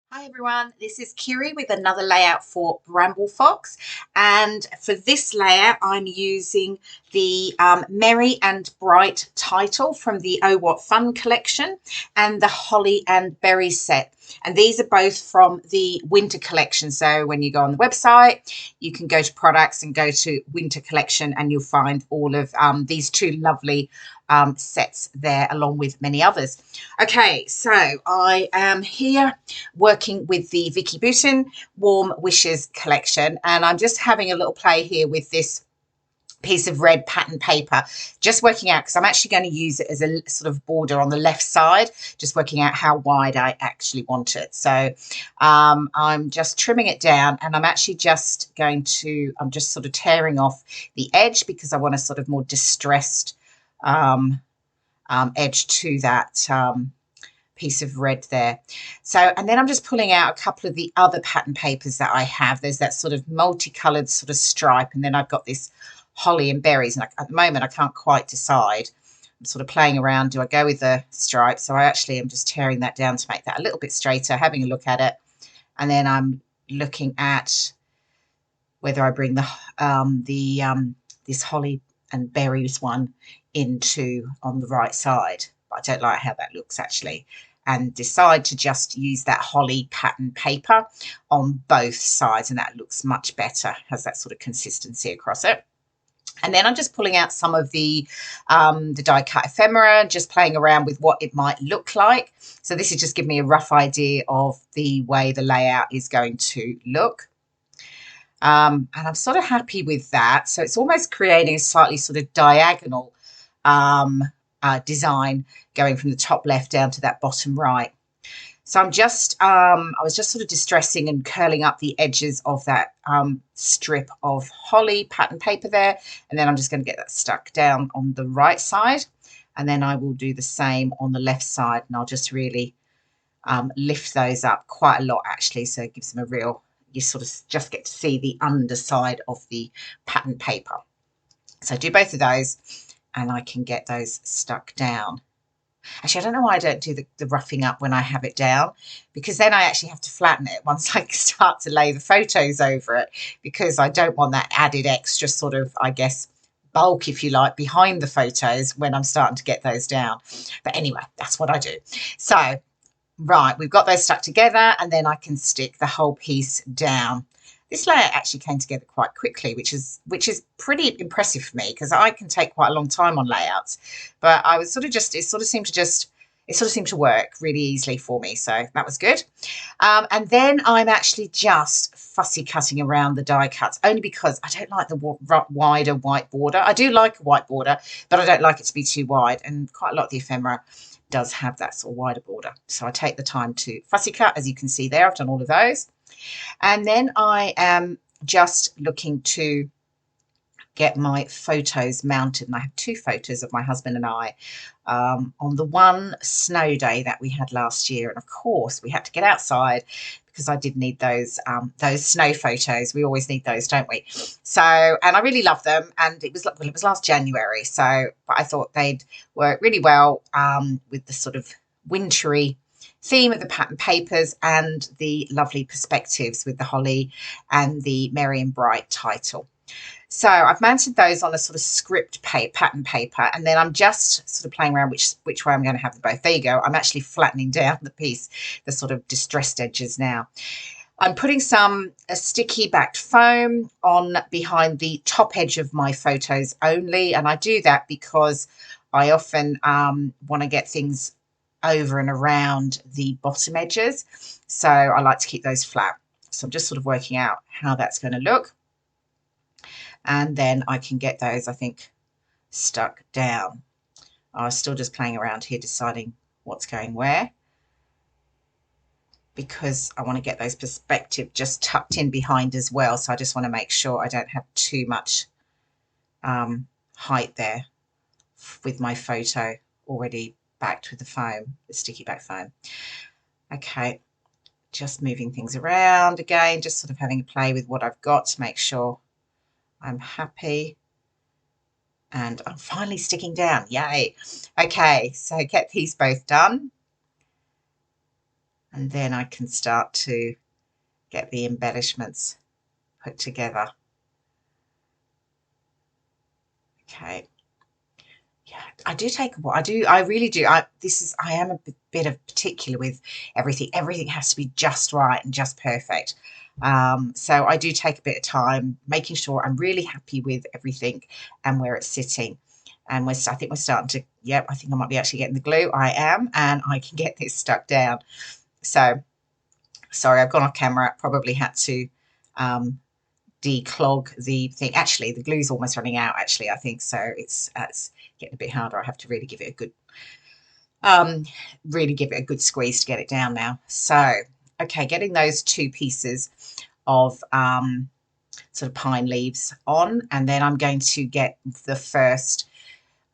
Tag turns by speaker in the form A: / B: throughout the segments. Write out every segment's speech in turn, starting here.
A: Hi everyone, this is Kirei with another layout for Bramble Fox, and for this layout I'm using the Merry and Bright title from the Oh What Fun collection and the Holly and Berry set, and these are both from the winter collection. So when you go on the website you can go to products and go to winter collection and you'll find all of these two lovely sets there along with many others. Okay, so I am here working with the Vicki Boutin Warm Wishes collection, and I'm just having a little play here with this piece of red pattern paper, just working out, because I'm actually going to use it as a sort of border on the left side, just working out how wide I actually want it. So I'm just trimming it down, and I'm actually just going to, I'm just sort of tearing off the edge because I want a sort of more distressed edge to that piece of red there. So, and then I'm just pulling out a couple of the other pattern papers that I have. There's that sort of multicolored sort of stripe, and then I've got this holly and berries, and at the moment I can't quite decide. I'm sort of playing around. Do I go with the stripe? So I actually am just tearing that down to make that a little bit straighter, having a look at it, and then I'm looking at whether I bring this holly and berries one into on the right side. But I don't like how that looks actually, and decide to just use that holly pattern paper on both sides, and that looks much better, has that sort of consistency across it. And then I'm just pulling out some of the die cut ephemera, just playing around with what it might look like. So this is just giving me a rough idea of the way the layout is going to look. And I'm sort of happy with that. So it's almost creating a slightly sort of diagonal design going from the top left down to that bottom right. So I'm just, I was just sort of distressing and curling up the edges of that strip of holly pattern paper there. And then I'm just going to get that stuck down on the right side. And then I will do the same on the left side. And I'll just really lift those up quite a lot actually. So it gives them a real, you sort of just get to see the underside of the pattern paper. So I do both of those and I can get those stuck down. Actually, I don't know why I don't do the roughing up when I have it down, because then I actually have to flatten it once I start to lay the photos over it, because I don't want that added extra sort of, I guess, bulk, if you like, behind the photos when I'm starting to get those down. But anyway, that's what I do. So, right, we've got those stuck together, and then I can stick the whole piece down. This layout actually came together quite quickly, which is pretty impressive for me, because I can take quite a long time on layouts. But I was sort of just, it sort of seemed to work really easily for me. So that was good. And then I'm actually just fussy cutting around the die cuts, only because I don't like the wider white border. I do like a white border, but I don't like it to be too wide. And quite a lot of the ephemera does have that sort of wider border. So I take the time to fussy cut, as you can see there. I've done all of those. And then I am just looking to get my photos mounted. And I have two photos of my husband and I on the one snow day that we had last year. And of course, we had to get outside because I did need those snow photos. We always need those, don't we? So, and I really love them. And it was last January. So, but I thought they'd work really well with the sort of wintry theme of the pattern papers and the lovely perspectives with the holly and the Merry and Bright title. So I've mounted those on a sort of pattern paper, and then I'm just sort of playing around which way I'm going to have them both. There you go. I'm actually flattening down the piece, the sort of distressed edges now. I'm putting a sticky backed foam on behind the top edge of my photos only, and I do that because I often want to get things over and around the bottom edges, so I like to keep those flat. So I'm just sort of working out how that's going to look, and then I can get those, I think, stuck down. I was still just playing around here deciding what's going where, because I want to get those perspective just tucked in behind as well. So I just want to make sure I don't have too much height there with my photo already backed with the foam, the sticky back foam. Okay, just moving things around again, just sort of having a play with what I've got to make sure I'm happy. And I'm finally sticking down. Yay. Okay, so get these both done. And then I can start to get the embellishments put together. Okay. Yeah, I do take a while. I really do. I am a bit of particular with everything. Everything has to be just right and just perfect. So I do take a bit of time making sure I'm really happy with everything and where it's sitting. And I think we're starting to, yep, I think I might be actually getting the glue. I am, and I can get this stuck down. So sorry, I've gone off camera. Probably had to declog the thing. Actually, the glue's almost running out, actually, I think. So it's getting a bit harder. I have to really give it a good squeeze to get it down now. So, okay, getting those two pieces of sort of pine leaves on, and then I'm going to get the first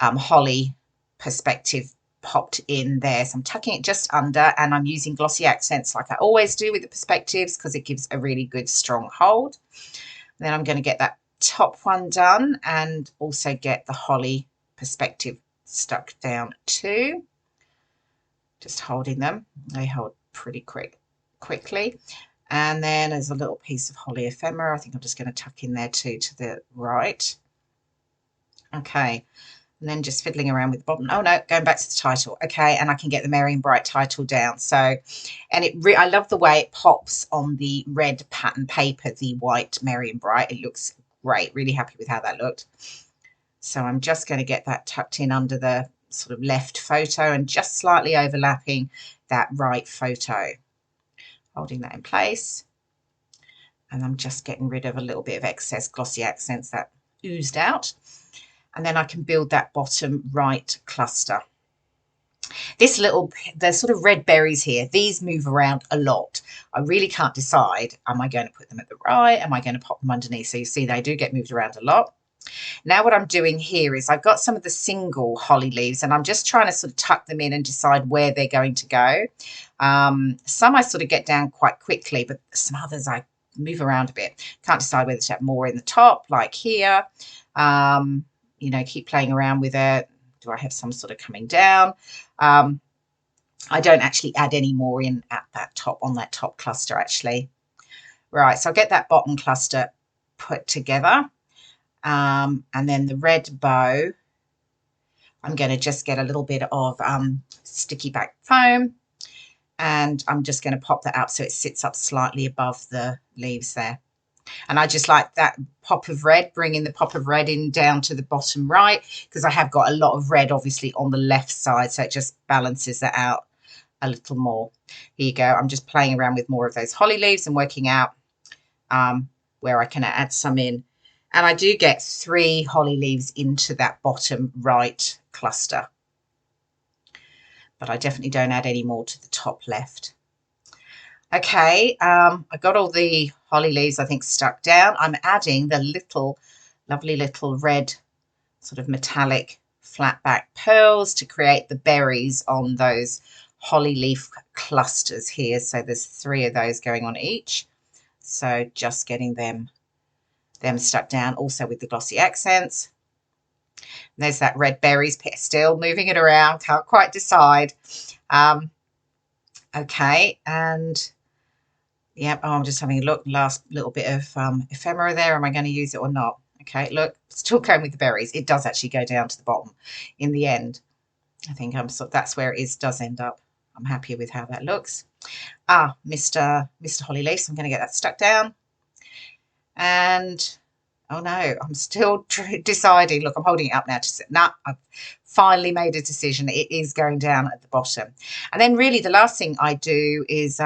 A: holly perspective popped in there. So I'm tucking it just under, and I'm using glossy accents like I always do with the perspectives because it gives a really good strong hold. Then I'm going to get that top one done and also get the holly perspective stuck down too. Just holding them. They hold pretty quickly. And then there's a little piece of holly ephemera. I think I'm just going to tuck in there too to the right. Okay. And then just fiddling around with the bottom. Oh no, going back to the title. Okay, and I can get the Merry and Bright title down. So, and I love the way it pops on the red pattern paper, the white Merry and Bright. It looks great. Really happy with how that looked. So I'm just going to get that tucked in under the sort of left photo and just slightly overlapping that right photo. Holding that in place. And I'm just getting rid of a little bit of excess glossy accents that oozed out. And then I can build that bottom right cluster. The sort of red berries here, these move around a lot. I really can't decide, am I going to put them at the right? Am I going to pop them underneath? So you see they do get moved around a lot. Now what I'm doing here is I've got some of the single holly leaves and I'm just trying to sort of tuck them in and decide where they're going to go. Some I sort of get down quite quickly, but some others I move around a bit. Can't decide whether to have more in the top, like here. You know, keep playing around with it. Do I have some sort of coming down? I don't actually add any more in at that top, on that top cluster actually. Right, so I'll get that bottom cluster put together. And then the red bow, I'm going to just get a little bit of sticky back foam and I'm just going to pop that up so it sits up slightly above the leaves there. And I just like that pop of red, bringing the pop of red in down to the bottom right, because I have got a lot of red obviously on the left side, so it just balances that out a little more. Here you go. I'm just playing around with more of those holly leaves and working out where I can add some in. And I do get 3 holly leaves into that bottom right cluster, but I definitely don't add any more to the top left. Okay, I got all the holly leaves, I think, stuck down. I'm adding the lovely little red sort of metallic flat back pearls to create the berries on those holly leaf clusters here. So there's 3 of those going on each. So just getting them stuck down, also with the glossy accents. And there's that red berries, still moving it around, can't quite decide. Okay, and yep, oh, I'm just having a look. Last little bit of ephemera there. Am I going to use it or not? Okay, look, still going with the berries. It does actually go down to the bottom in the end. I think that's where it does end up. I'm happy with how that looks. Mr. Holly Leaf, so I'm going to get that stuck down. And oh no, I'm still deciding. Look, I'm holding it up now to sit. No, I've finally made a decision. It is going down at the bottom. And then really the last thing I do is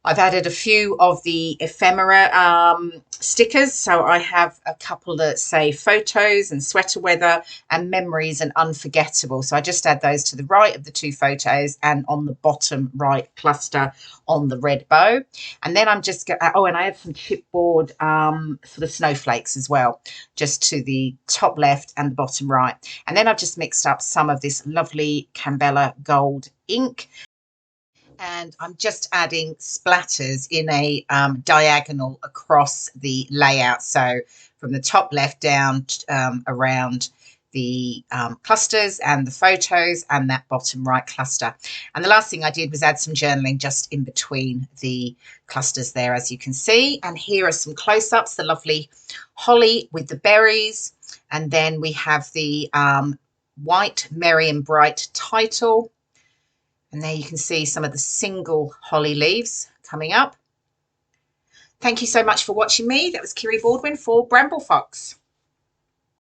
A: I've added a few of the ephemera stickers. So I have a couple that say photos and sweater weather and memories and unforgettable. So I just add those to the right of the 2 photos and on the bottom right cluster on the red bow. And then I'm just going, oh, and I have some chipboard sort of snowflakes as well, just to the top left and the bottom right. And then I've just mixed up some of this lovely Cambella gold ink. And I'm just adding splatters in a diagonal across the layout. So from the top left down around the clusters and the photos and that bottom right cluster. And the last thing I did was add some journaling just in between the clusters there, as you can see. And here are some close-ups, the lovely holly with the berries. And then we have the white, merry and bright title. And there you can see some of the single holly leaves coming up. Thank you so much for watching me. That was Kirei Baldwin for Bramble Fox.